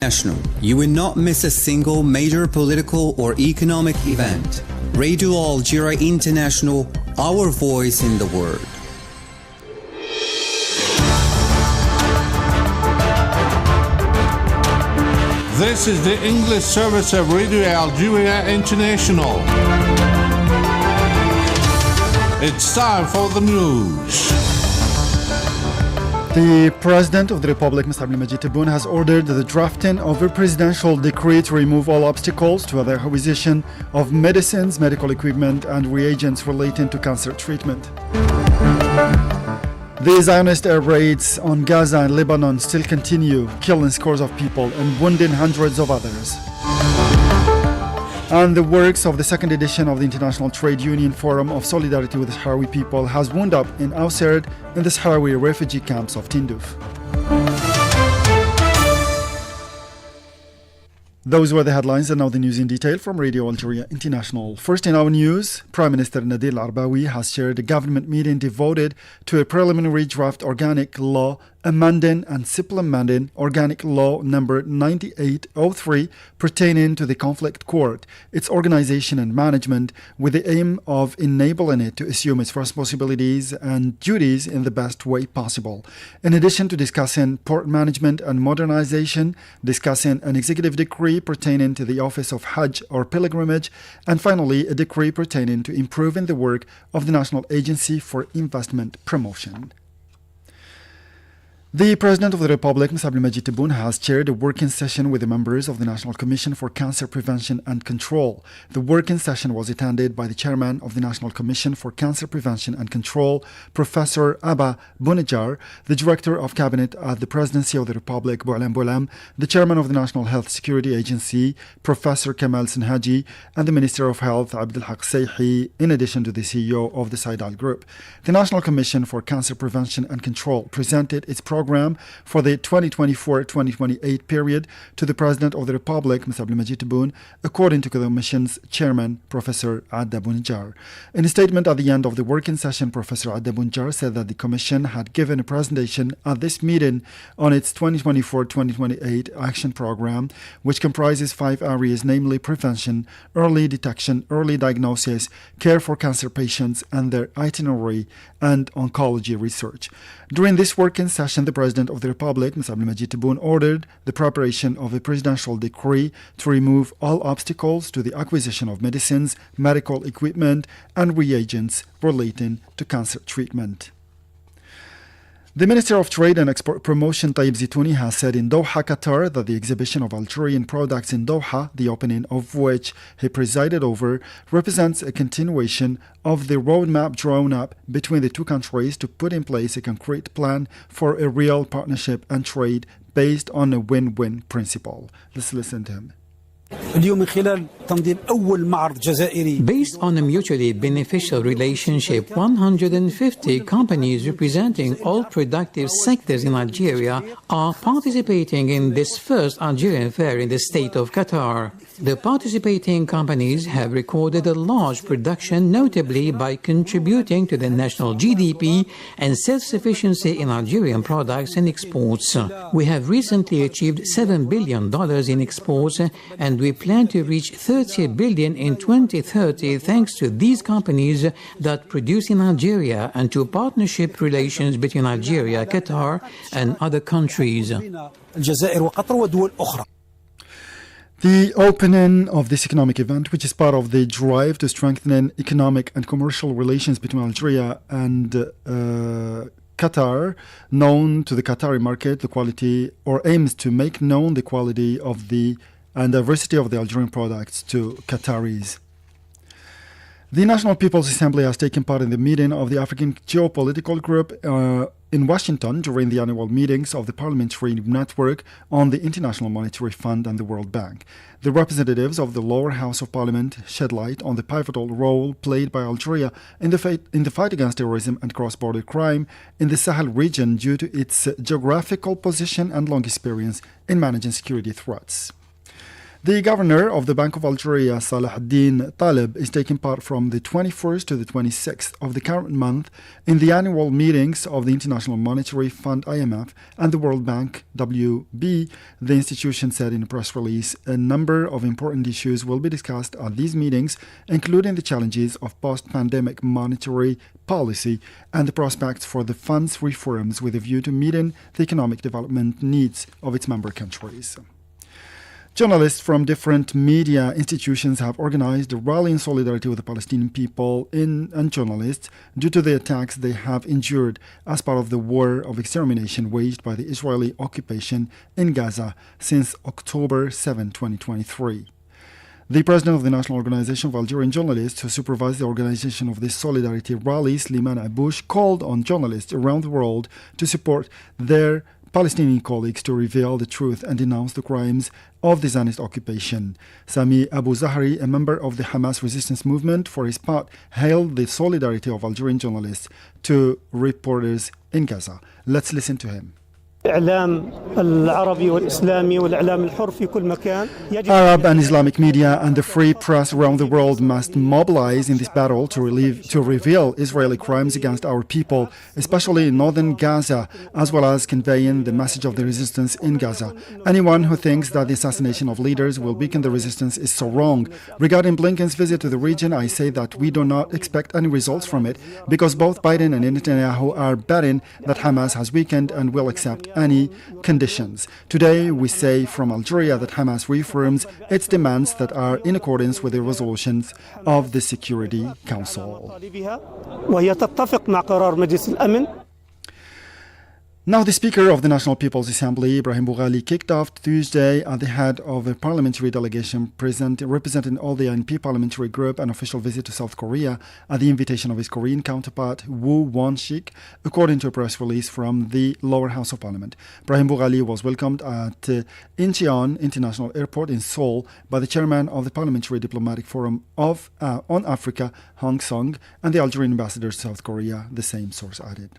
National. You will not miss a single major political or economic event. Radio Algeria International, our voice in the world. This is the English service of Radio Algeria International. It's time for the news. The President of the Republic, Mr. Abdelmajid Tebboune, has ordered the drafting of a presidential decree to remove all obstacles to the acquisition of medicines, medical equipment, and reagents relating to cancer treatment. The Zionist air raids on Gaza and Lebanon still continue, killing scores of people and wounding hundreds of others. And the works of the second edition of the International Trade Union Forum of Solidarity with the Sahrawi People has wound up in Auserd in the Sahrawi refugee camps of Tindouf. Those were the headlines, and now the news in detail from Radio Algeria International. First in our news, Prime Minister Nadir Al-Arbawi has chaired a government meeting devoted to a preliminary draft organic law amending and supplementing Organic Law number 9803 pertaining to the Conflict Court, its organization and management, with the aim of enabling it to assume its responsibilities and duties in the best way possible. In addition to discussing port management and modernization, discussing an executive decree pertaining to the Office of Hajj or Pilgrimage, and finally a decree pertaining to improving the work of the National Agency for Investment Promotion. The President of the Republic, Mr. Abdelmajid Tebboune, has chaired a working session with the members of the National Commission for Cancer Prevention and Control. The working session was attended by the Chairman of the National Commission for Cancer Prevention and Control, Professor Abba Bounejar, the Director of Cabinet at the Presidency of the Republic, Boualem Boualem, the Chairman of the National Health Security Agency, Professor Kamal Senhaji, and the Minister of Health, Abdelhak Seihi, in addition to the CEO of the Saidal Group. The National Commission for Cancer Prevention and Control presented its program for the 2024-2028 period to the President of the Republic, Mr. Abdelmajid Tebboune, according to the Commission's Chairman, Professor Adda Bounejar. In a statement at the end of the working session, Professor Adda Bounejar said that the Commission had given a presentation at this meeting on its 2024-2028 action program, which comprises 5 areas, namely prevention, early detection, early diagnosis, care for cancer patients and their itinerary, and oncology research. During this working session, the President of the Republic, Mr. Abdelmajid Tebboune, ordered the preparation of a presidential decree to remove all obstacles to the acquisition of medicines, medical equipment, and reagents relating to cancer treatment. The Minister of Trade and Export Promotion, Tayyip Zitouni, has said in Doha, Qatar, that the exhibition of Algerian products in Doha, the opening of which he presided over, represents a continuation of the roadmap drawn up between the two countries to put in place a concrete plan for a real partnership and trade based on a win-win principle. Let's listen to him. Based on a mutually beneficial relationship, 150 companies representing all productive sectors in Algeria are participating in this first Algerian fair in the state of Qatar. The participating companies have recorded a large production, notably by contributing to the national GDP and self-sufficiency in Algerian products and exports. We have recently achieved $7 billion in exports, and we plan to reach $30 billion in 2030 thanks to these companies that produce in Algeria and to partnership relations between Algeria, Qatar, and other countries. The opening of this economic event, which is part of the drive to strengthen economic and commercial relations between Algeria and Qatar, known to the Qatari market, the quality, or aims to make known the quality of the and diversity of the Algerian products to Qataris. The National People's Assembly has taken part in the meeting of the African Geopolitical Group in Washington during the annual meetings of the Parliamentary Network on the International Monetary Fund and the World Bank. The representatives of the lower house of parliament shed light on the pivotal role played by Algeria in the fight against terrorism and cross-border crime in the Sahel region due to its geographical position and long experience in managing security threats. The governor of the Bank of Algeria, Salah ad-Din Taleb, is taking part from the 21st to the 26th of the current month in the annual meetings of the International Monetary Fund (IMF) and the World Bank (WB). The institution said in a press release a number of important issues will be discussed at these meetings, including the challenges of post-pandemic monetary policy and the prospects for the fund's reforms with a view to meeting the economic development needs of its member countries. Journalists from different media institutions have organized a rally in solidarity with the Palestinian people and journalists due to the attacks they have endured as part of the war of extermination waged by the Israeli occupation in Gaza since October 7, 2023. The president of the National Organization of Algerian Journalists, who supervised the organization of this solidarity rally, Slimane Abouche, called on journalists around the world to support their Palestinian colleagues to reveal the truth and denounce the crimes of the Zionist occupation. Sami Abu Zahri, a member of the Hamas resistance movement, for his part, hailed the solidarity of Algerian journalists to reporters in Gaza. Let's listen to him. Arab and Islamic media and the free press around the world must mobilize in this battle to reveal Israeli crimes against our people, especially in northern Gaza, as well as conveying the message of the resistance in Gaza. Anyone who thinks that the assassination of leaders will weaken the resistance is so wrong. Regarding Blinken's visit to the region, I say that we do not expect any results from it because both Biden and Netanyahu are betting that Hamas has weakened and will accept any conditions. Today, we say from Algeria that Hamas reaffirms its demands that are in accordance with the resolutions of the Security Council. Now, the Speaker of the National People's Assembly, Ibrahim Boughali, kicked off Tuesday at the head of a parliamentary delegation representing all the ANP parliamentary group an official visit to South Korea at the invitation of his Korean counterpart, Woo Won-shik, according to a press release from the lower house of parliament. Ibrahim Boughali was welcomed at Incheon International Airport in Seoul by the chairman of the Parliamentary Diplomatic Forum on Africa, Hong Song, and the Algerian ambassador to South Korea, the same source added.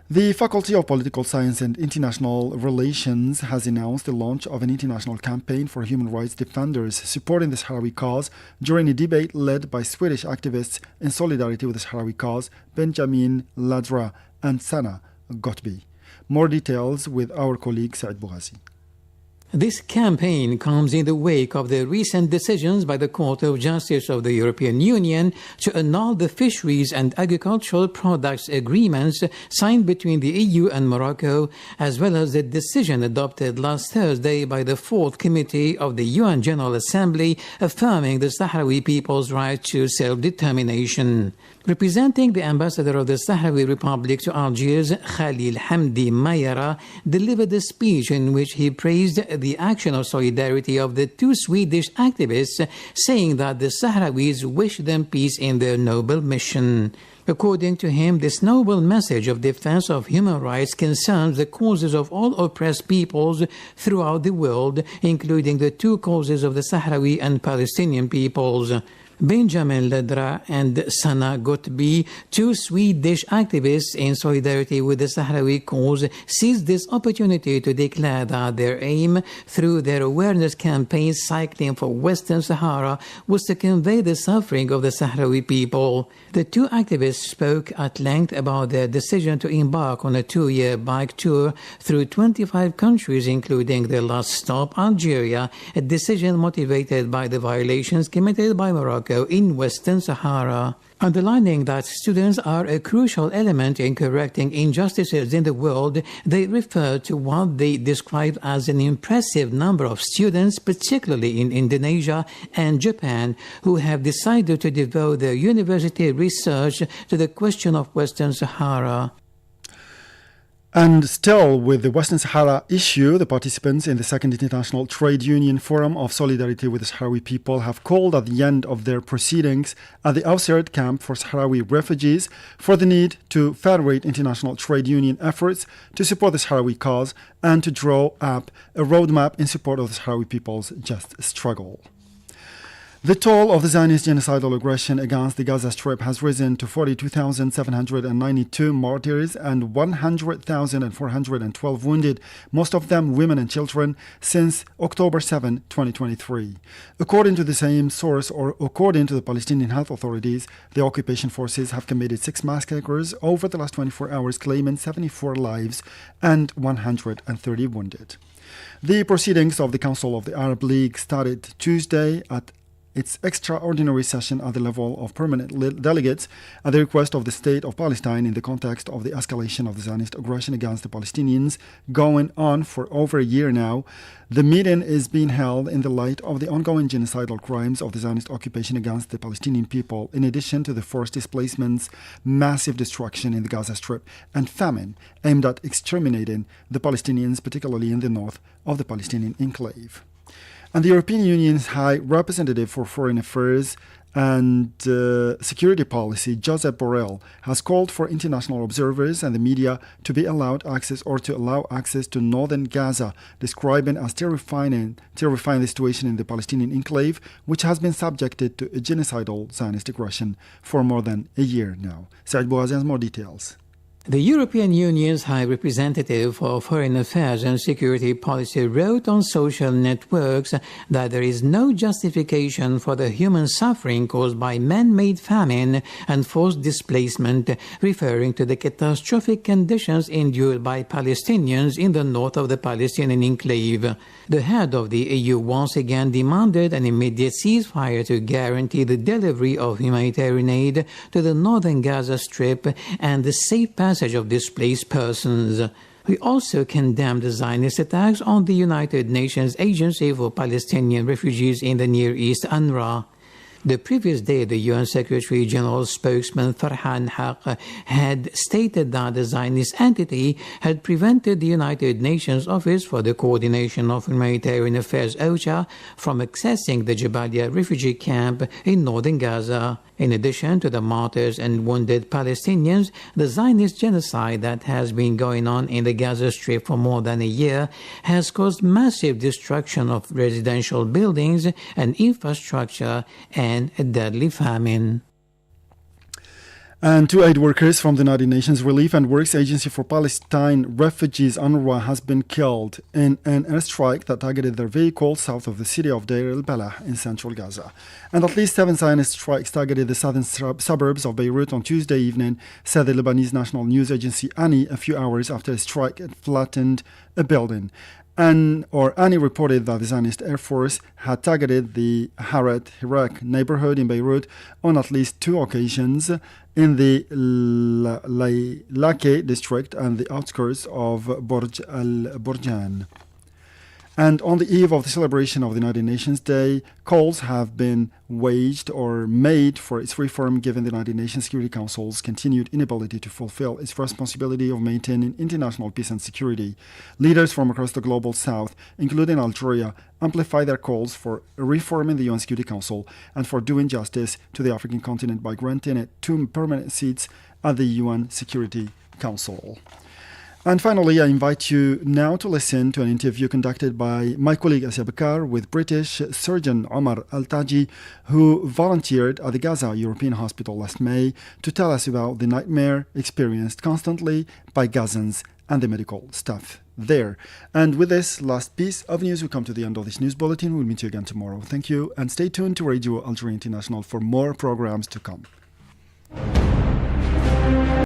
The Faculty of Political Science and International Relations has announced the launch of an international campaign for human rights defenders supporting the Sahrawi cause during a debate led by Swedish activists in solidarity with the Sahrawi cause, Benjamin Ladra and Sana Gotbi. More details with our colleague Said Bouhazi. This campaign comes in the wake of the recent decisions by the Court of Justice of the European Union to annul the fisheries and agricultural products agreements signed between the EU and Morocco, as well as the decision adopted last Thursday by the Fourth Committee of the UN General Assembly affirming the Sahrawi people's right to self-determination. Representing the ambassador of the Sahrawi Republic to Algiers, Khalil Hamdi Mayara, delivered a speech in which he praised the action of solidarity of the two Swedish activists, saying that the Sahrawis wish them peace in their noble mission. According to him, this noble message of defense of human rights concerns the causes of all oppressed peoples throughout the world, including the two causes of the Sahrawi and Palestinian peoples. Benjamin Ladra and Sana Gotbi, two Swedish activists in solidarity with the Sahrawi cause, seized this opportunity to declare that their aim through their awareness campaign Cycling for Western Sahara was to convey the suffering of the Sahrawi people. The two activists spoke at length about their decision to embark on a 2-year bike tour through 25 countries, including their last stop, Algeria, a decision motivated by the violations committed by Morocco in Western Sahara. Underlining that students are a crucial element in correcting injustices in the world, they refer to what they describe as an impressive number of students, particularly in Indonesia and Japan, who have decided to devote their university research to the question of Western Sahara. And still with the Western Sahara issue, the participants in the Second International Trade Union Forum of Solidarity with the Sahrawi people have called at the end of their proceedings at the Awserd camp for Sahrawi refugees for the need to federate international trade union efforts to support the Sahrawi cause and to draw up a roadmap in support of the Sahrawi people's just struggle. The toll of the Zionist genocidal aggression against the Gaza Strip has risen to 42,792 martyrs and 100,412 wounded, most of them women and children, since October 7, 2023. According to the same source, or according to the Palestinian health authorities, the occupation forces have committed 6 massacres over the last 24 hours, claiming 74 lives and 130 wounded. The proceedings of the Council of the Arab League started Tuesday at its extraordinary session at the level of permanent delegates at the request of the State of Palestine in the context of the escalation of the Zionist aggression against the Palestinians going on for over a year now. The meeting is being held in the light of the ongoing genocidal crimes of the Zionist occupation against the Palestinian people, in addition to the forced displacements, massive destruction in the Gaza Strip, and famine aimed at exterminating the Palestinians, particularly in the north of the Palestinian enclave. And the European Union's High Representative for Foreign Affairs and Security Policy, Josep Borrell, has called for international observers and the media to be allowed access or to allow access to northern Gaza, describing as terrifying the situation in the Palestinian enclave, which has been subjected to a genocidal Zionist aggression for more than a year now. Saad Bouazian has more details. The European Union's High Representative for Foreign Affairs and Security Policy wrote on social networks that there is no justification for the human suffering caused by man-made famine and forced displacement, referring to the catastrophic conditions endured by Palestinians in the north of the Palestinian enclave. The head of the EU once again demanded an immediate ceasefire to guarantee the delivery of humanitarian aid to the northern Gaza Strip and the safe passage of displaced persons. We also condemned the Zionist attacks on the United Nations Agency for Palestinian Refugees in the Near East, UNRWA. The previous day, the UN Secretary General spokesman Farhan Haq had stated that the Zionist entity had prevented the United Nations Office for the Coordination of Humanitarian Affairs, OCHA, from accessing the Jabalia refugee camp in northern Gaza. In addition to the martyrs and wounded Palestinians, the Zionist genocide that has been going on in the Gaza Strip for more than a year has caused massive destruction of residential buildings and infrastructure and a deadly famine. And 2 aid workers from the United Nations Relief and Works Agency for Palestine Refugees, UNRWA, has been killed in an airstrike that targeted their vehicle south of the city of Deir el-Balah in central Gaza. And at least 7 Zionist strikes targeted the southern suburbs of Beirut on Tuesday evening, said the Lebanese national news agency ANI a few hours after a strike had flattened a building. ANI reported that the Zionist Air Force had targeted the Harat Hirak neighborhood in Beirut on at least 2 occasions in the Lake district and the outskirts of Borj al-Burjan. And on the eve of the celebration of the United Nations Day, calls have been waged or made for its reform given the United Nations Security Council's continued inability to fulfill its responsibility of maintaining international peace and security. Leaders from across the global south, including Algeria, amplify their calls for reforming the UN Security Council and for doing justice to the African continent by granting it 2 permanent seats at the UN Security Council. And finally, I invite you now to listen to an interview conducted by my colleague Asya Bakar with British surgeon Omar Al-Taji, who volunteered at the Gaza European Hospital last May to tell us about the nightmare experienced constantly by Gazans and the medical staff there. And with this last piece of news, we come to the end of this news bulletin. We'll meet you again tomorrow. Thank you, and stay tuned to Radio Algeria International for more programs to come.